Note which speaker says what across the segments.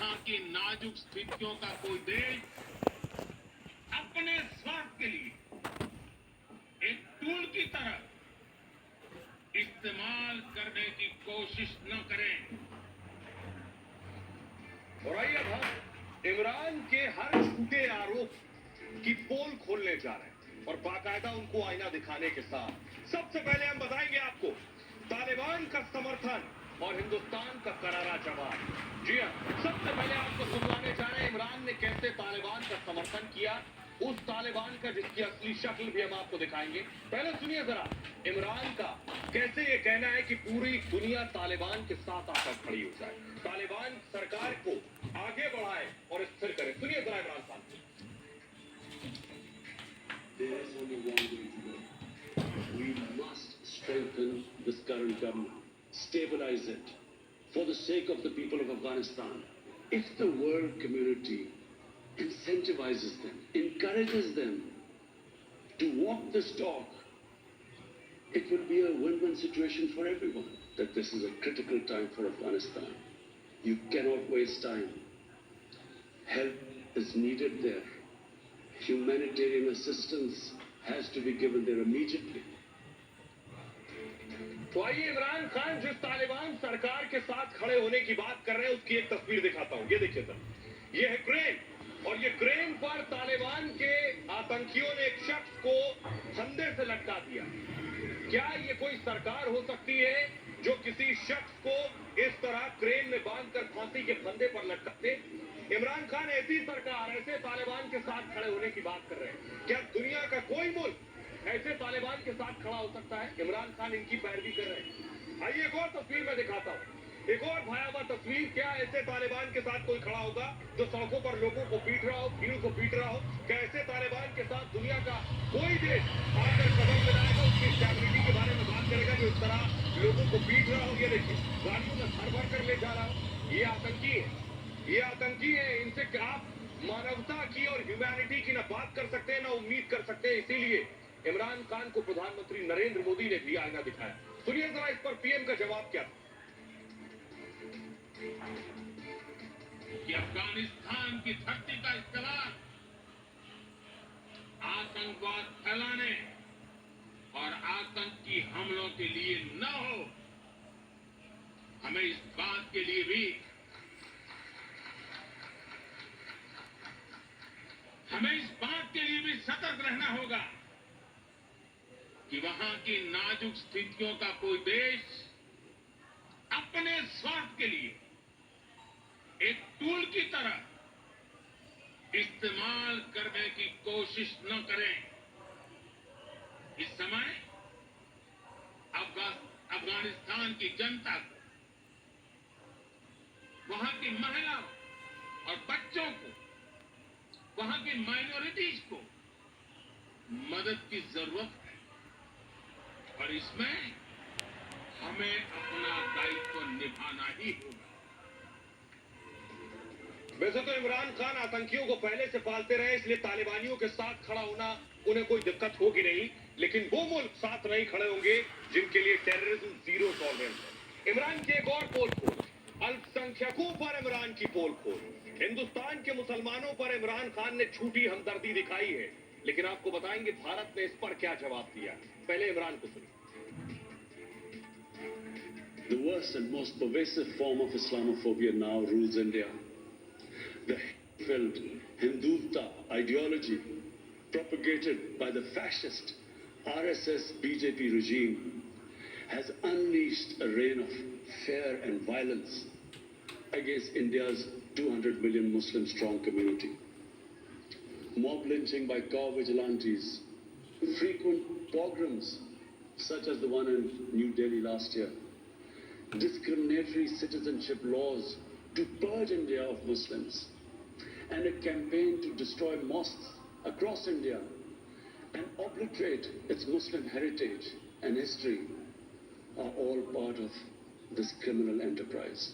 Speaker 1: वहां की नाजुक स्थितियों का कोई देश अपने स्वार्थ के लिए एक टूल की तरह इस्तेमाल करने की कोशिश न करें।
Speaker 2: और आइए अब हम इमरान के हर झूठे आरोप की पोल खोलने जा रहे हैं और बाकायदा उनको आईना दिखाने के साथ सबसे पहले हम बताएंगे आपको तालिबान का समर्थन और हिंदुस्तान का करारा जवाब। जी हाँ, सबसे पहले आपको सुनवाने जा रहे हैं इमरान ने कैसे तालिबान का समर्थन किया, उस तालिबान का जिसकी असली शक्ल भी हम आपको दिखाएंगे। पहले सुनिए जरा इमरान का कैसे ये कहना है कि पूरी दुनिया तालिबान के साथ आकर खड़ी हो जाए, तालिबान सरकार को आगे बढ़ाए और स्थिर करे। सुनिए जरा Imran Khan.
Speaker 3: There is only one way to go. We must strengthen this current government, stabilize it, for the sake of the people of Afghanistan. If the world community incentivizes them, encourages them to walk this talk, it will be a win-win situation for everyone. That this is a critical time for Afghanistan. You cannot waste time. Help is needed there. Humanitarian assistance has to be given there immediately.
Speaker 2: तो आइए इमरान खान जिस तालिबान सरकार के साथ खड़े होने की बात कर रहे हैं उसकी एक तस्वीर दिखाता हूं। ये देखिए सर, ये है क्रेन और ये क्रेन पर तालिबान के आतंकियों ने एक शख्स को फंदे से लटका दिया। क्या ये कोई सरकार हो सकती है जो किसी शख्स को इस तरह क्रेन में बांधकर फांसी के फंदे पर लटकाते? इमरान खान ऐसी सरकार, ऐसे तालिबान के साथ खड़े होने की बात कर रहे हैं। क्या दुनिया का कोई मुल्क ऐसे तालिबान के साथ खड़ा हो सकता है? इमरान खान इनकी पैरवी कर रहे हैं। आइए एक और तस्वीर में दिखाता हूँ, एक और भयावह तस्वीर। क्या ऐसे तालिबान के साथ कोई खड़ा होगा जो सड़कों पर लोगों को पीट रहा हो, भीड़ को पीट रहा हो? क्या ऐसे तालिबान के साथ दुनिया का कोई देश आकर कदम मिलाएगा, उसकी स्टेबिलिटी के बारे में बात करेगा जो इस तरह लोगों को पीट रहा हो? ये देखिए गाड़ियों में भर भर कर ले जा रहा हो। ये आतंकी है, ये आतंकी है। इनसे आप मानवता की और ह्यूमैनिटी की ना बात कर सकते हैं ना उम्मीद कर सकते हैं। इसीलिए इमरान खान को प्रधानमंत्री नरेंद्र मोदी ने भी आईना दिखाया। सुनिए जरा इस पर पीएम का जवाब क्या था।
Speaker 1: कि अफगानिस्तान की धरती का इस्तेमाल आतंकवाद फैलाने और आतंकी हमलों के लिए न हो। हमें इस बात के लिए भी सतर्क रहना होगा कि वहां की नाजुक स्थितियों का कोई देश अपने स्वार्थ के लिए एक टूल की तरह इस्तेमाल करने की कोशिश न करें। इस समय अफगानिस्तान की जनता को, वहां की महिलाओं और बच्चों को, वहां की माइनॉरिटीज को मदद की जरूरत है और इसमें हमें अपना दायित्व निभाना ही होगा।
Speaker 2: वैसे तो इमरान खान आतंकियों को पहले से पालते रहे, इसलिए तालिबानियों के साथ खड़ा होना उन्हें कोई दिक्कत होगी नहीं। लेकिन वो मुल्क साथ नहीं खड़े होंगे जिनके लिए टेररिज्म जीरो टॉलरेंस है। इमरान की एक और पोल खोल, अल्पसंख्यकों पर इमरान की पोल खोल। हिंदुस्तान के मुसलमानों पर इमरान खान ने झूठी हमदर्दी दिखाई है, लेकिन आपको बताएंगे भारत ने इस पर क्या जवाब दिया। पहले इमरान को सुनिए।
Speaker 3: The worst and most pervasive form of Islamophobia now rules India. The hate-filled Hindutva ideology propagated by the fascist RSS BJP regime has unleashed a reign of fear and violence against India's 200 million Muslim strong community. Mob lynching by car vigilantes, frequent pogroms such as the one in New Delhi last year, discriminatory citizenship laws to purge India of Muslims, and a campaign to destroy mosques across India and obliterate its Muslim heritage and history are all part of this criminal enterprise.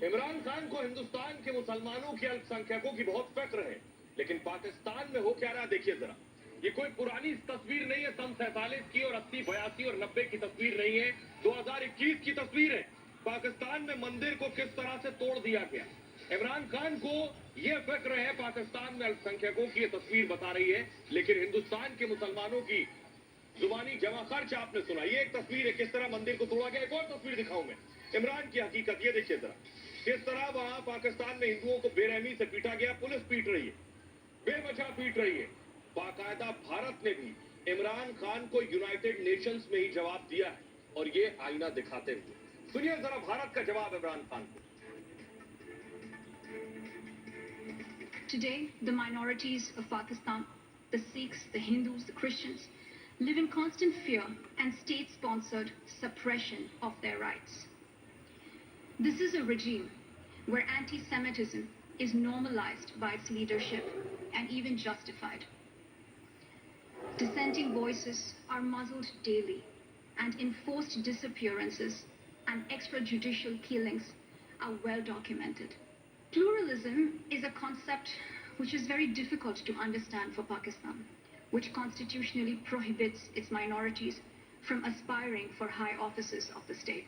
Speaker 2: Imran Khan को हिंदुस्तान के मुसलमानों की अल्पसंख्यकों की बहुत फिक्र है, लेकिन पाकिस्तान में हो क्या रहा देखिए जरा। ये कोई पुरानी तस्वीर नहीं है सन 47 की और 80, 82 और 90 की तस्वीर नहीं है, 2021 की तस्वीर है। पाकिस्तान में मंदिर को किस तरह से तोड़ दिया गया। इमरान खान को यह फिक्र है पाकिस्तान में अल्पसंख्यकों की, यह तस्वीर बता रही है, लेकिन हिंदुस्तान के मुसलमानों की जुबानी जमा खर्च आपने सुना। ये एक तस्वीर है किस तरह मंदिर को तोड़ा गया। एक और तस्वीर दिखाऊं मैं इमरान की हकीकत, ये देखिए जरा किस तरह वहां पाकिस्तान में हिंदुओं को बेरहमी से पीटा गया। पुलिस पीट रही है, बेवजह पीट रही है। बाकायदा भारत ने भी इमरान खान को यूनाइटेड नेशंस में ही जवाब दिया है, और ये आईना दिखाते हुए सुनिए जरा भारत का जवाब इमरान खान को।
Speaker 4: Today, the minorities of Pakistan, the Sikhs, the Hindus, the Christians, live in constant fear and state-sponsored suppression of their rights. This is a regime where anti-Semitism is normalized by its leadership and even justified. Dissenting voices are muzzled daily, and enforced disappearances and extrajudicial killings are well documented. Pluralism is a concept which is very difficult to understand for Pakistan, which constitutionally prohibits its minorities from aspiring for high offices of the state.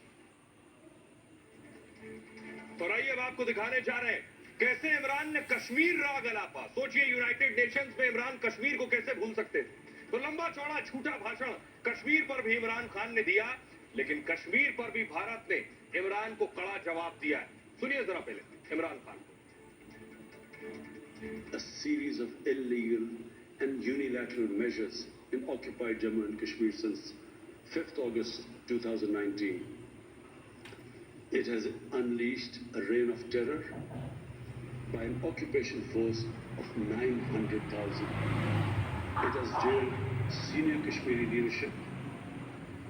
Speaker 2: तो आइए अब आपको दिखाने जा रहे हैं कैसे इमरान ने कश्मीर राग अलापा। सोचिए यूनाइटेड नेशंस में इमरान कश्मीर को कैसे भूल सकते थे। तो लंबा चौड़ा झूठा भाषण कश्मीर पर भी इमरान खान ने दिया, लेकिन कश्मीर पर भी भारत ने इमरान को कड़ा जवाब दिया है। सुनिए जरा पहले इमरान खान को।
Speaker 3: A series of illegal and unilateral measures in occupied Jammu and Kashmir since 5th August 2019. It has unleashed a reign of terror by an occupation force of 900,000. It has jailed senior Kashmiri leadership,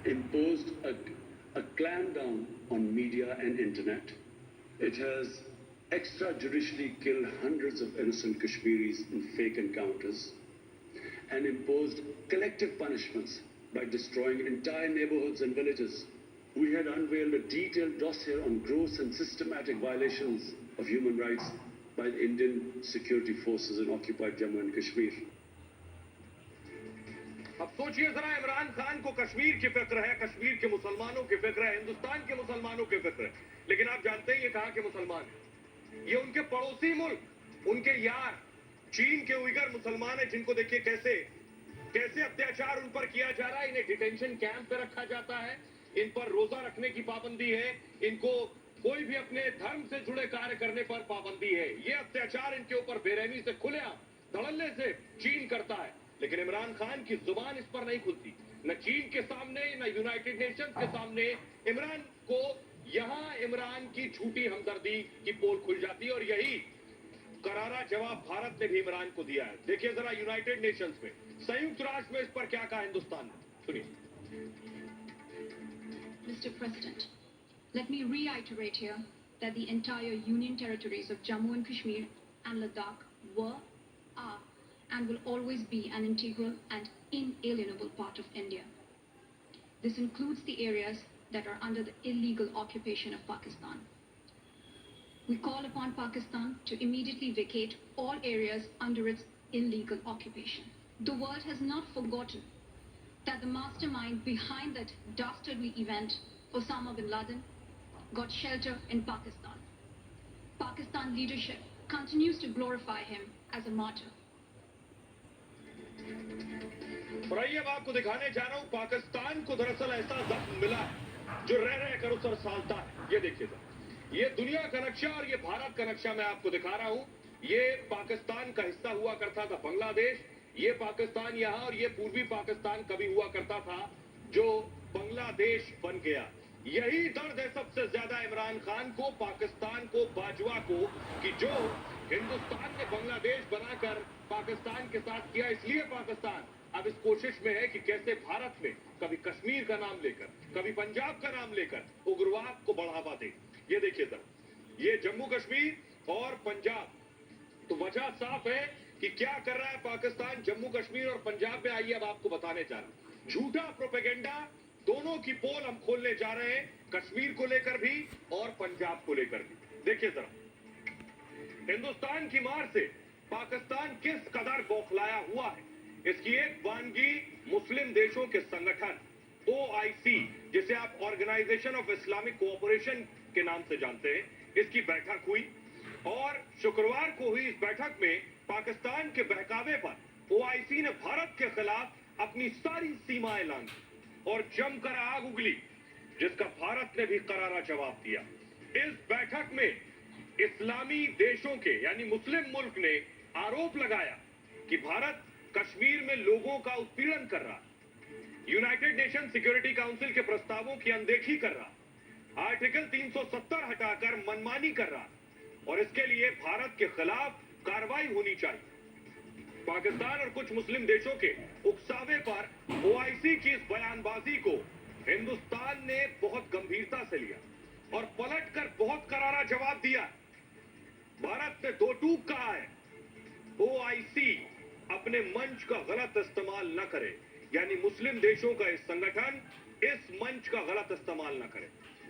Speaker 3: imposed a clampdown on media and internet. It has extrajudicially killed hundreds of innocent Kashmiris in fake encounters, and imposed collective punishments by destroying entire neighborhoods and villages. We had unveiled a detailed dossier on gross and systematic violations of human rights by the Indian security forces in occupied Jammu and Kashmir.
Speaker 2: अब सोचिए जरा इमरान खान को कश्मीर की फिक्र है, कश्मीर के मुसलमानों की फिक्र है, हिंदुस्तान के मुसलमानों की फिक्र है, लेकिन आप जानते हैं ये कहां के मुसलमान हैं? ये उनके पड़ोसी मुल्क, उनके यार चीन के उइगर मुसलमान हैं, जिनको देखिए कैसे कैसे अत्याचार उन पर किया जा रहा है। इन्हें डिटेंशन कैंप पे रखा जाता है, इन पर रोजा रखने की पाबंदी है, इनको कोई भी अपने धर्म से जुड़े कार्य करने पर पाबंदी है। ये अत्याचार इनके ऊपर बेरहमी से खुलेआम धड़ल्ले से चीन करता है, लेकिन इमरान खान की जुबान इस पर नहीं खुलती, न चीन के सामने न यूनाइटेड नेशंस के सामने। इमरान को यहां इमरान की झूठी हमदर्दी की पोल खुल जाती है, और यही करारा जवाब भारत ने भी इमरान को दिया है। देखिए जरा यूनाइटेड नेशंस में, संयुक्त राष्ट्र में इस पर क्या कहा हिंदुस्तान ने, सुनिए।
Speaker 4: Mr. President, let me reiterate here that the entire Union territories of Jammu and Kashmir and Ladakh were, are, and will always be an integral and inalienable part of India. This includes the areas that are under the illegal occupation of Pakistan. We call upon Pakistan to immediately vacate all areas under its illegal occupation. The world has not forgotten that the mastermind behind that dastardly event, Osama bin Laden, got shelter in Pakistan. Pakistan leadership continues to glorify him as a martyr.
Speaker 2: और आइए अब आपको दिखाने जा रहा हूं पाकिस्तान को दरअसल ऐसा जख्म मिला है जो रह रह कर उसे सालता है। ये देखिए ये दुनिया का नक्शा और ये भारत का नक्शा मैं आपको दिखा रहा हूं। ये पाकिस्तान का हिस्सा हुआ करता था बांग्लादेश, ये पाकिस्तान यहाँ, और ये पूर्वी पाकिस्तान कभी हुआ करता था जो बांग्लादेश बन गया। यही दर्द है सबसे ज्यादा इमरान खान को, पाकिस्तान को, बाजवा को, कि जो हिंदुस्तान ने बांग्लादेश बनाकर पाकिस्तान के साथ किया। इसलिए पाकिस्तान अब इस कोशिश में है कि कैसे भारत में कभी कश्मीर का नाम लेकर, कभी पंजाब का नाम लेकर उग्रवाद को बढ़ावा दे। ये देखिए सर, ये जम्मू कश्मीर और पंजाब, तो वजह साफ है कि क्या कर रहा है पाकिस्तान जम्मू कश्मीर और पंजाब में। आइए अब आपको बताने जा रहा हूं, झूठा प्रोपेगेंडा, दोनों की पोल हम खोलने जा रहे हैं, कश्मीर को लेकर भी और पंजाब को लेकर भी। देखिए जरा, हिंदुस्तान की मार से पाकिस्तान किस कदर बौखलाया हुआ है, इसकी एक वानगी मुस्लिम देशों के संगठन OIC, जिसे आप ऑर्गेनाइजेशन ऑफ इस्लामिक कोऑपरेशन के नाम से जानते हैं, इसकी बैठक हुई और शुक्रवार को हुई इस बैठक में पाकिस्तान के बहकावे पर ओआईसी ने भारत के खिलाफ अपनी सारी सीमाएं लांघी और जमकर आग उगली, जिसका भारत ने भी करारा जवाब दिया। इस बैठक में इस्लामी देशों के यानी मुस्लिम मुल्क ने आरोप लगाया कि भारत कश्मीर में लोगों का उत्पीड़न कर रहा, यूनाइटेड नेशन सिक्योरिटी काउंसिल के प्रस्तावों की अनदेखी कर रहा, आर्टिकल 370 हटाकर मनमानी कर रहा और इसके लिए भारत के खिलाफ कार्रवाई होनी चाहिए। पाकिस्तान और कुछ मुस्लिम देशों के उकसावे पर ओआईसी की इस बयानबाजी को हिंदुस्तान ने बहुत गंभीरता से लिया और पलटकर बहुत करारा जवाब दिया। भारत ने दो टूक कहा है, ओआईसी अपने मंच का गलत इस्तेमाल न करे, यानी मुस्लिम देशों का इस संगठन इस मंच का गलत इस्तेमाल न करे।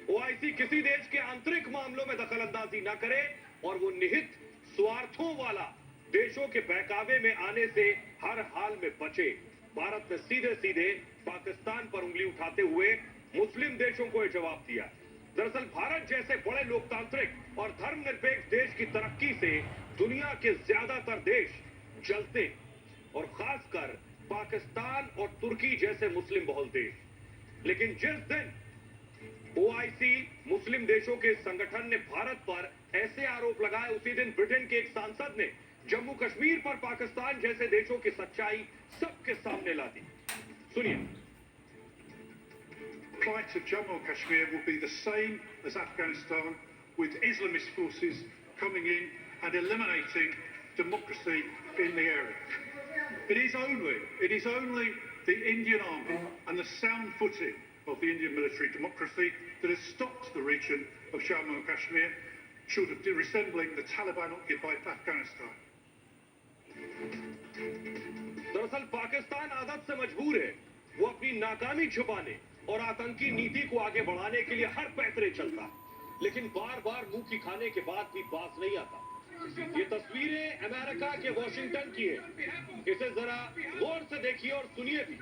Speaker 2: ओआईसी किसी देश के आंतरिक मामलों में दखल अंदाजी न करे और वो निहित स्वार्थों वाला देशों के बहकावे में आने से हर हाल में बचे। भारत ने सीधे सीधे पाकिस्तान पर उंगली उठाते हुए मुस्लिम देशों को यह जवाब दिया। दरअसल भारत जैसे बड़े लोकतांत्रिक और धर्मनिरपेक्ष देश की तरक्की से दुनिया के ज्यादातर देश जलते और खासकर पाकिस्तान और तुर्की जैसे मुस्लिम बहुल देश। लेकिन जिस दिन ओआईसी मुस्लिम देशों के संगठन ने भारत पर ऐसे आरोप लगाए, उसी दिन ब्रिटेन के एक सांसद ने जम्मू कश्मीर पर पाकिस्तान जैसे देशों की सच्चाई सबके सामने ला दी। सुनिए।
Speaker 5: Plight of Jammu and Kashmir will be the same as Afghanistan, with Islamist forces coming in and eliminating democracy in the area. It is only the Indian army and the sound footing of the Indian military democracy that has stopped the region of Jammu and Kashmir, short of resembling the Taliban occupied Afghanistan.
Speaker 2: दरअसल पाकिस्तान आदत से मजबूर है, वो अपनी नाकामी छुपाने और आतंकी नीति को आगे बढ़ाने के लिए हर पैतरे चलता, लेकिन बार बार मुंह की खाने के बाद भी बाज नहीं आता। ये तस्वीरें अमेरिका के वॉशिंगटन की है, इसे जरा गौर से देखिए और सुनिए भी।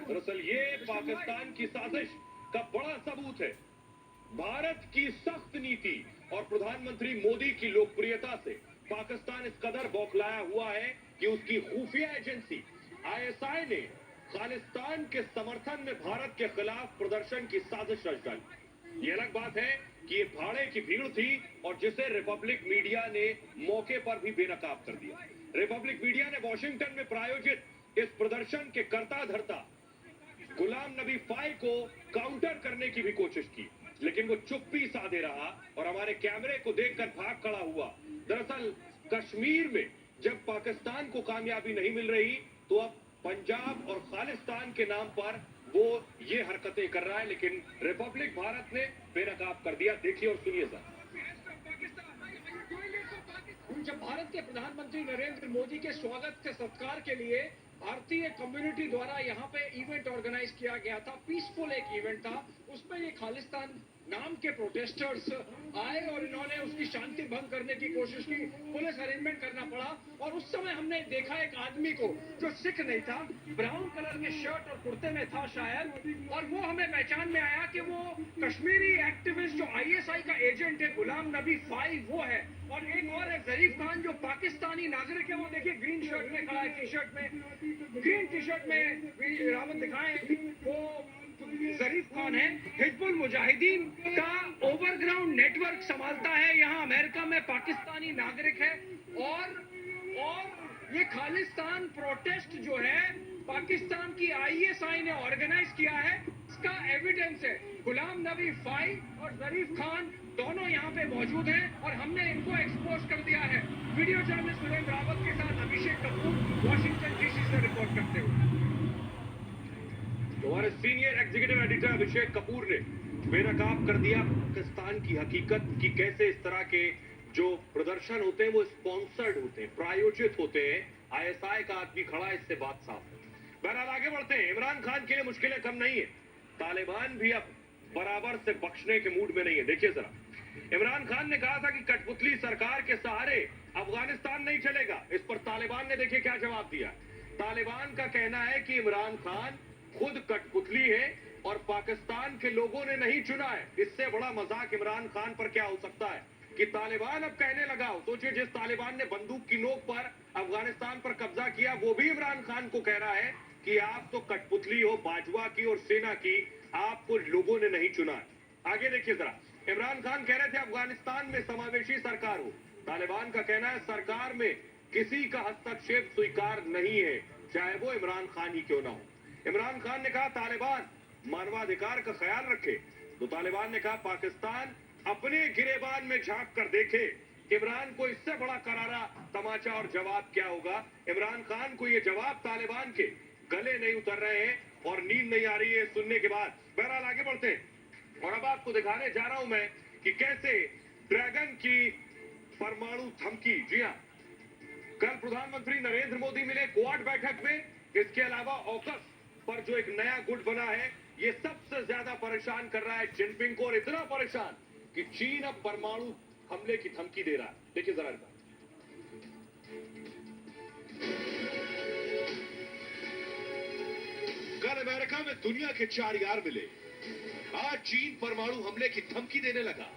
Speaker 2: दरअसल ये पाकिस्तान की साजिश का बड़ा सबूत है। भारत की सख्त नीति और प्रधानमंत्री मोदी की लोकप्रियता से पाकिस्तान इस कदर बौखलाया हुआ है कि उसकी खुफिया एजेंसी आईएसआई ने खालिस्तान के समर्थन में भारत के खिलाफ प्रदर्शन की साजिश रच डाली। ये अलग बात है कि ये भाड़े की भीड़ थी और जिसे रिपब्लिक मीडिया ने मौके पर भी बेनकाब कर दिया। रिपब्लिक मीडिया ने वॉशिंगटन में प्रायोजित इस प्रदर्शन के कर्ता धर्ता गुलाम नबी फाई को काउंटर करने की भी कोशिश की, लेकिन वो चुप्पी साधे रहा और हमारे कैमरे को देखकर भाग खड़ा हुआ। दरअसल कश्मीर में जब पाकिस्तान को कामयाबी नहीं मिल रही तो अब पंजाब और खालिस्तान के नाम पर वो ये हरकतें कर रहा है, लेकिन रिपब्लिक भारत ने बेनकाब कर दिया। देखिए और सुनिए सर।
Speaker 6: जब भारत के प्रधानमंत्री नरेंद्र मोदी के स्वागत के सत्कार के लिए भारतीय कम्युनिटी द्वारा यहाँ पे इवेंट ऑर्गेनाइज किया गया था, पीसफुल एक इवेंट था, उसमें ये खालिस्तान नाम के प्रोटेस्टर्स आए और इन्होंने उसकी शांति भंग करने की कोशिश की। पुलिस अरेंजमेंट करना पड़ा और उस समय हमने देखा एक आदमी को जो सिख नहीं था, ब्राउन कलर के शर्ट और कुर्ते में था शायद, और वो हमें पहचान में आया कि वो कश्मीरी एक्टिविस्ट जो आईएसआई का एजेंट है गुलाम नबी फाई वो है। और एक और है जरीफ खान जो पाकिस्तानी नागरिक है, वो देखिए ग्रीन शर्ट में खड़ा है, टी शर्ट में, ग्रीन टी शर्ट में रावत दिखाए, वो जरीफ खान है। हिजबुल मुजाहिदीन का ओवरग्राउंड नेटवर्क संभालता है, यहाँ अमेरिका में पाकिस्तानी नागरिक है। और ये खालिस्तान प्रोटेस्ट जो है पाकिस्तान की आईएसआई ने ऑर्गेनाइज किया है, इसका एविडेंस है। गुलाम नबी फाई और जरीफ खान दोनों यहाँ पे मौजूद हैं और हमने इनको एक्सपोज कर दिया है। वीडियो जर्नलिस्ट सुरेंद्र रावत के साथ अभिषेक कपूर, वॉशिंगटन डीसी से रिपोर्ट करते हुए।
Speaker 2: हमारे senior executive editor Abhishek Kapoor ने बेनकाब कर दिया पाकिस्तान की हकीकत कि कैसे इस तरह के जो प्रदर्शन होते हैं वो स्पॉन्सर्ड होते हैं, प्रायोजित होते हैं। आईएसआई का आदमी खड़ा है, इससे बात साफ है। बहरहाल आगे बढ़ते हैं। इमरान खान के लिए मुश्किलें कम नहीं है। तालिबान भी अब बराबर से बख्शने के मूड में नहीं है। देखिए जरा, इमरान खान ने कहा था कि कठपुतली सरकार के सहारे अफगानिस्तान नहीं चलेगा। इस पर तालिबान ने देखिए क्या जवाब दिया। तालिबान का कहना है कि इमरान खान खुद कठपुतली है और पाकिस्तान के लोगों ने नहीं चुना है। इससे बड़ा मजाक इमरान खान पर क्या हो सकता है कि तालिबान अब कहने लगा हो। सोचिए, जिस तालिबान ने बंदूक की नोक पर अफगानिस्तान पर कब्जा किया, वो भी इमरान खान को कह रहा है कि आप तो कठपुतली हो बाजवा की और सेना की, आपको लोगों ने नहीं चुना है। आगे देखिए जरा, इमरान खान कह रहे थे अफगानिस्तान में समावेशी सरकार हो। तालिबान का कहना है सरकार में किसी का हस्तक्षेप स्वीकार नहीं है, चाहे वो इमरान खान ही क्यों ना हो। इमरान खान ने कहा तालिबान मानवाधिकार का ख्याल रखे, तो तालिबान ने कहा पाकिस्तान अपने गिरेबान में झांक कर देखे इमरान को इससे बड़ा करारा तमाचा और जवाब क्या होगा। इमरान खान को ये जवाब तालिबान के गले नहीं उतर रहे हैं और नींद नहीं आ रही है सुनने के बाद। बहरहाल आगे बढ़ते हैं और अब आपको दिखाने जा रहा हूं मैं कि कैसे ड्रैगन की परमाणु धमकी, जी हां, कल प्रधानमंत्री नरेंद्र मोदी मिले क्वाड बैठक में। इसके अलावा ऑकस पर जो एक नया गुट बना है, ये सबसे ज्यादा परेशान कर रहा है जिनपिंग को, और इतना परेशान कि चीन अब परमाणु हमले की धमकी दे रहा है। देखिए जरा इस बात।
Speaker 7: कल अमेरिका में दुनिया के 4 यार मिले। आज चीन परमाणु हमले की धमकी देने लगा।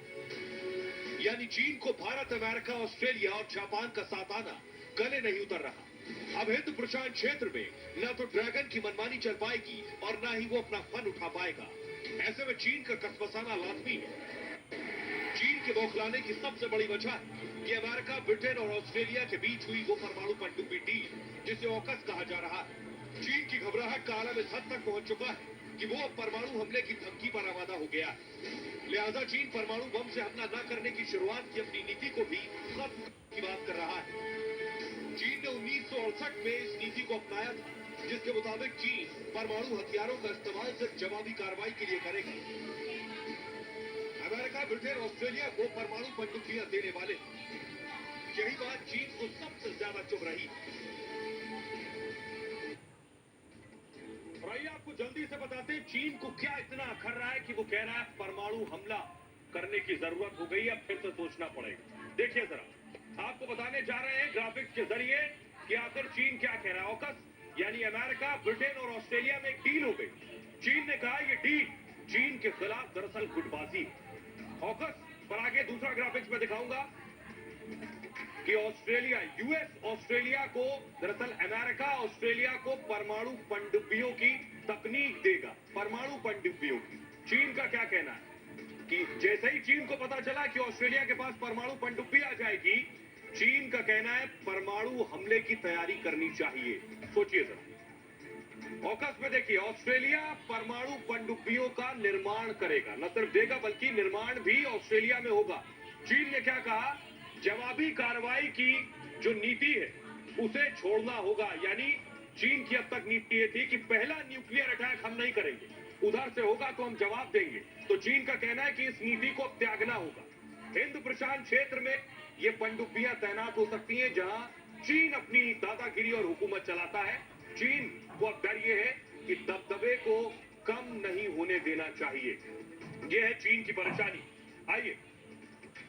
Speaker 7: यानी चीन को भारत, अमेरिका, ऑस्ट्रेलिया और जापान का साथ आना गले नहीं उतर रहा। अब हिंद प्रशांत क्षेत्र में न तो ड्रैगन की मनमानी चल पाएगी और न ही वो अपना फन उठा पाएगा। ऐसे में चीन का कसमसाना लाजमी है। चीन के बौखलाने की सबसे बड़ी वजह है कि अमेरिका, ब्रिटेन और ऑस्ट्रेलिया के बीच हुई वो परमाणु पनडुब्बी डील जिसे ऑकस कहा जा रहा है। चीन की घबराहट का आलम इस हद तक पहुंच चुका है कि वो अब परमाणु हमले की धमकी पर आमादा हो गया है। लिहाजा चीन परमाणु बम से हमला न करने की शुरुआत की अपनी नीति को भी खत्म की बात कर रहा है। चीन ने 1968 में इस नीति को अपनाया था, जिसके मुताबिक चीन परमाणु हथियारों का इस्तेमाल सिर्फ जवाबी कार्रवाई के लिए करेगा। अमेरिका, ब्रिटेन, ऑस्ट्रेलिया को परमाणु पनडुब्बियां देने वाले, यही बात चीन को सबसे ज्यादा चुभ रही है।
Speaker 2: और आइए आपको जल्दी से बताते हैं चीन को क्या इतना अखर रहा है कि वो कह रहा है परमाणु हमला करने की जरूरत हो गई, अब फिर से सोचना पड़ेगा। देखिए जरा, आपको बताने जा रहे हैं ग्राफिक्स के जरिए कि आखिर चीन क्या कह रहा है। ऑकस यानी अमेरिका, ब्रिटेन और ऑस्ट्रेलिया में एक डील हो गई। चीन ने कहा ये डील चीन के खिलाफ दरअसल गुटबाजी। ऑकस पर आगे दूसरा ग्राफिक्स में दिखाऊंगा कि ऑस्ट्रेलिया, यूएस ऑस्ट्रेलिया को, दरअसल अमेरिका ऑस्ट्रेलिया को परमाणु पनडुब्बियों की तकनीक देगा, परमाणु पनडुब्बियों की। चीन का क्या कहना है कि जैसे ही चीन को पता चला कि ऑस्ट्रेलिया के पास परमाणु पनडुब्बी आ जाएगी, चीन का कहना है परमाणु हमले की तैयारी करनी चाहिए। सोचिए जरा, ऑकस में देखिए, ऑस्ट्रेलिया परमाणु पनडुब्बियों का निर्माण करेगा, न सिर्फ देगा बल्कि निर्माण भी ऑस्ट्रेलिया में होगा। चीन ने क्या कहा, जवाबी कार्रवाई की जो नीति है उसे छोड़ना होगा। यानी चीन की अब तक नीति ये थी कि पहला न्यूक्लियर अटैक हम नहीं करेंगे, उधर से होगा तो हम जवाब देंगे। तो चीन का कहना है कि इस नीति को अब त्यागना होगा। हिंद प्रशांत क्षेत्र में ये पनडुब्बियां तैनात हो सकती हैं जहां चीन अपनी दादागिरी और हुकूमत चलाता है। चीन को अब डर ये है कि दबदबे को कम नहीं होने देना चाहिए। यह है चीन की परेशानी। आइए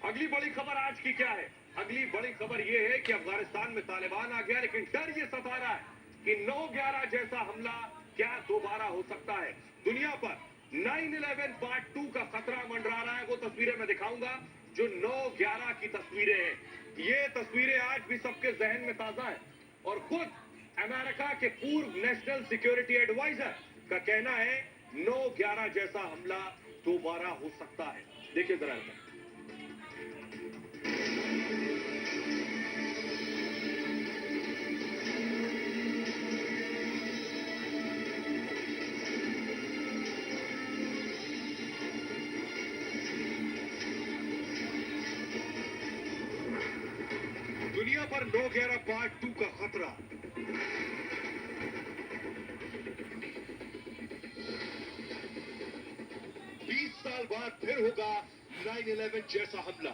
Speaker 2: अगली बड़ी खबर आज की क्या है। अगली बड़ी खबर यह है कि अफगानिस्तान में तालिबान आ गया, लेकिन डर ये सता रहा है कि 9/11 जैसा हमला क्या दोबारा हो सकता है। दुनिया पर 9/11 पार्ट 2 का खतरा मंडरा रहा है। वो तस्वीरें मैं दिखाऊंगा जो 9/11 की तस्वीरें हैं। ये तस्वीरें आज भी सबके जहन में ताजा है और खुद अमेरिका के पूर्व नेशनल सिक्योरिटी एडवाइजर का कहना है 9/11 जैसा हमला दोबारा हो सकता है। देखिए जरा,
Speaker 7: दुनिया पर 9/11 पार्ट 2 का खतरा। साल बाद फिर होगा 9/11 जैसा हमला।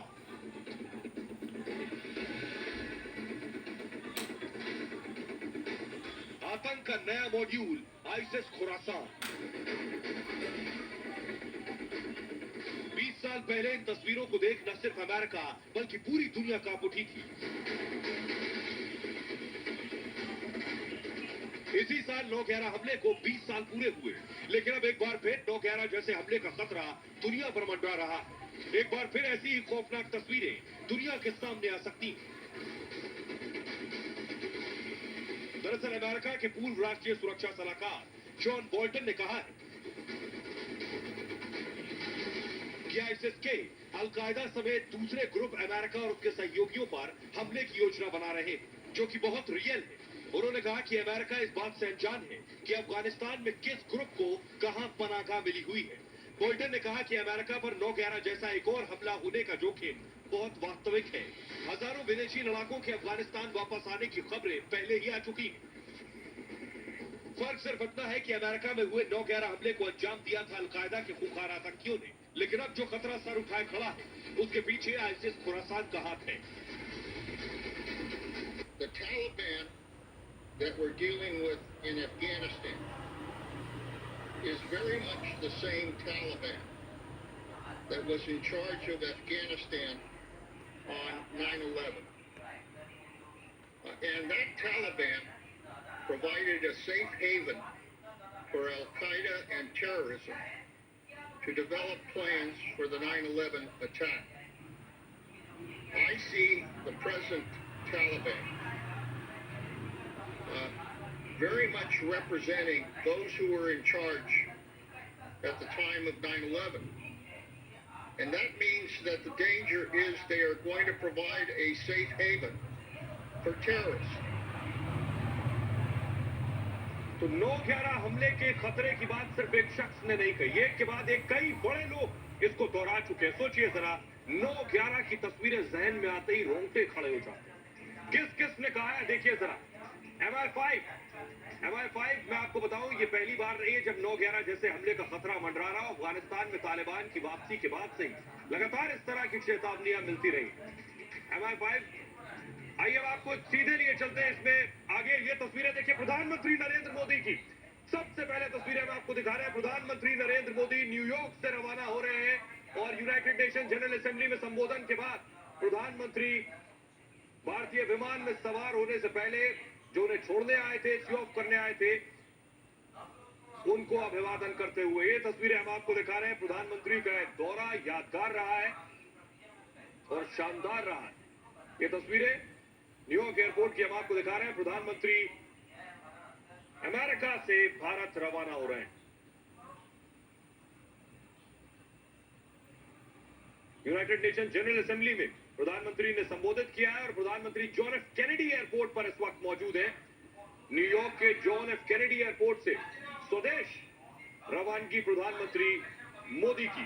Speaker 7: आतंक का नया मॉड्यूल, आईसिस खुरासान। साल पहले इन तस्वीरों को देख न सिर्फ अमेरिका बल्कि पूरी दुनिया कांप उठी थी। इसी साल 9/11 हमले को 20 साल पूरे हुए, लेकिन अब एक बार फिर 9/11 जैसे हमले का खतरा दुनिया पर मंडरा रहा। एक बार फिर ऐसी ही खौफनाक तस्वीरें दुनिया के सामने आ सकती हैं। दरअसल अमेरिका के पूर्व राष्ट्रीय सुरक्षा सलाहकार जॉन बोल्टन ने कहा है कि आईएसआई के अलकायदा समेत दूसरे ग्रुप अमेरिका और उसके सहयोगियों पर हमले की योजना बना रहे हैं, जो कि बहुत रियल है। उन्होंने कहा कि अमेरिका इस बात से अनजान है कि अफगानिस्तान में किस ग्रुप को कहां पनाह मिली हुई है। बोल्टन ने कहा कि अमेरिका पर 9/11 जैसा एक और हमला होने का जोखिम बहुत वास्तविक है। हजारों विदेशी लड़ाकों के अफगानिस्तान वापस आने की खबरें पहले ही आ चुकी हैं। फर्क सिर्फ इतना है कि अमेरिका में हुए 9/11 हमले को अंजाम दिया था अलकायदा के खुखार आतंकियों ने, लेकिन अब जो खतरा सर उठाए खड़ा है उसके पीछे आईसिस खुरासान का हाथ है।
Speaker 8: The Taliban that we're dealing with in Afghanistan is very much the same Taliban that was in charge of Afghanistan on 9/11. And that Taliban provided a safe haven for Al-Qaeda and terrorism to develop plans for the 9/11 attack. I see the present Taliban very much representing those who were in charge at the time of 9/11. And that means that the danger is they are going to provide a safe haven for terrorists.
Speaker 2: तो 9/11 हमले के खतरे की बात सिर्फ एक शख्स ने नहीं कही, एक के बाद एक कई बड़े लोग इसको दोहरा चुके हैं। सोचिए जरा, 9/11 की तस्वीरें जहन में आते ही रोंगटे खड़े हो जाते हैं। किस किस ने कहा है, देखिए जरा। MI5 मैं आपको बताऊं, ये पहली बार रही है जब 9/11 जैसे हमले का खतरा मंडरा रहा। अफगानिस्तान में तालिबान की वापसी के बाद से ही लगातार इस तरह की चेतावनियां मिलती रही। MI5, आइए अब आपको सीधे लिए चलते हैं इसमें आगे। ये तस्वीरें देखिए प्रधानमंत्री नरेंद्र मोदी की। सबसे पहले तस्वीरें हम आपको दिखा रहे हैं। प्रधानमंत्री नरेंद्र मोदी न्यूयॉर्क से रवाना हो रहे हैं और यूनाइटेड नेशन जनरल असेंबली में संबोधन के बाद प्रधानमंत्री भारतीय विमान में सवार होने से पहले जो उन्हें छोड़ने आए थे, सी ऑफ करने आए थे, उनको अभिवादन करते हुए ये तस्वीरें हम आपको दिखा रहे हैं। प्रधानमंत्री का दौरा यादगार रहा है और शानदार रहा है। ये तस्वीरें न्यूयॉर्क एयरपोर्ट की हम आपको दिखा रहे हैं। प्रधानमंत्री अमेरिका से भारत रवाना हो रहे हैं। यूनाइटेड नेशन जनरल असेंबली में प्रधानमंत्री ने संबोधित किया है और प्रधानमंत्री जॉन एफ कैनेडी एयरपोर्ट पर इस वक्त मौजूद है। न्यूयॉर्क के जॉन एफ कैनेडी एयरपोर्ट से स्वदेश रवानगी प्रधानमंत्री मोदी की।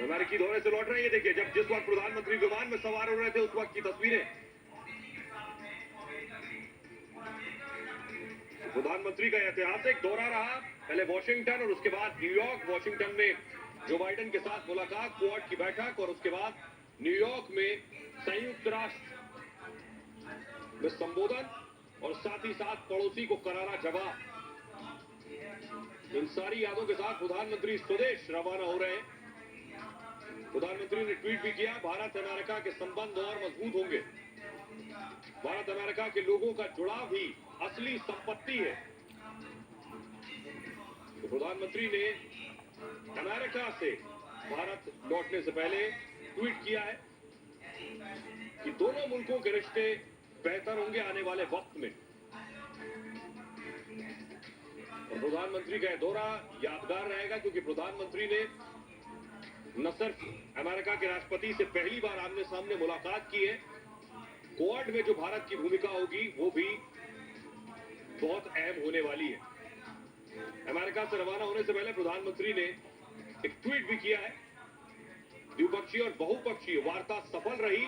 Speaker 2: अमेरिकी दौरे से लौट रहे हैं। ये देखिए, जब जिस वक्त प्रधानमंत्री विमान में सवार हो रहे थे उस वक्त की तस्वीरें। प्रधानमंत्री का ऐतिहासिक दौरा रहा, पहले वॉशिंगटन और उसके बाद न्यूयॉर्क। वॉशिंगटन में जो बाइडेन के साथ मुलाकात, क्वाड की बैठक, और उसके बाद न्यूयॉर्क में संयुक्त राष्ट्र में संबोधन और साथ ही साथ पड़ोसी को करारा जवाब। इन सारी यादों के साथ प्रधानमंत्री स्वदेश रवाना हो रहे हैं। प्रधानमंत्री ने ट्वीट भी किया, भारत अमेरिका के संबंध और मजबूत होंगे। भारत अमेरिका के लोगों का जुड़ाव ही असली संपत्ति है। तो प्रधानमंत्री ने अमेरिका से भारत लौटने से पहले ट्वीट किया है कि दोनों मुल्कों के रिश्ते बेहतर होंगे आने वाले वक्त में। और प्रधानमंत्री का दौरा यादगार रहेगा क्योंकि प्रधानमंत्री ने न सिर्फ अमेरिका के राष्ट्रपति से पहली बार आमने सामने मुलाकात की है, क्वाड में जो भारत की भूमिका होगी वो भी बहुत अहम होने वाली है। अमेरिका से रवाना होने से पहले प्रधानमंत्री ने एक ट्वीट भी किया है। द्विपक्षीय और बहुपक्षीय वार्ता सफल रही।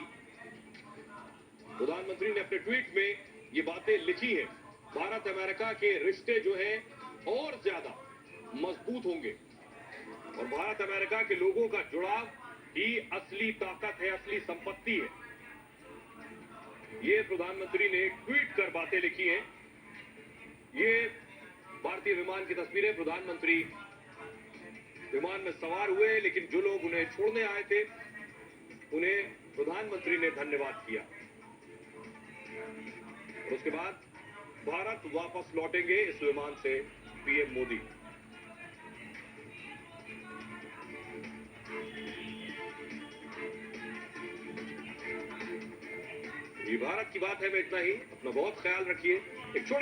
Speaker 2: प्रधानमंत्री ने अपने ट्वीट में ये बातें लिखी है। भारत अमेरिका के रिश्ते जो है और ज्यादा मजबूत होंगे और भारत अमेरिका के लोगों का जुड़ाव ही असली ताकत है, असली संपत्ति है। ये प्रधानमंत्री ने ट्वीट कर बातें लिखी हैं। ये भारतीय विमान की तस्वीरें। प्रधानमंत्री विमान में सवार हुए, लेकिन जो लोग उन्हें छोड़ने आए थे उन्हें प्रधानमंत्री ने धन्यवाद किया। और उसके बाद भारत वापस लौटेंगे इस विमान से पीएम मोदी। ये भारत की बात है में इतना ही। अपना बहुत ख्याल रखिए। एक छोटे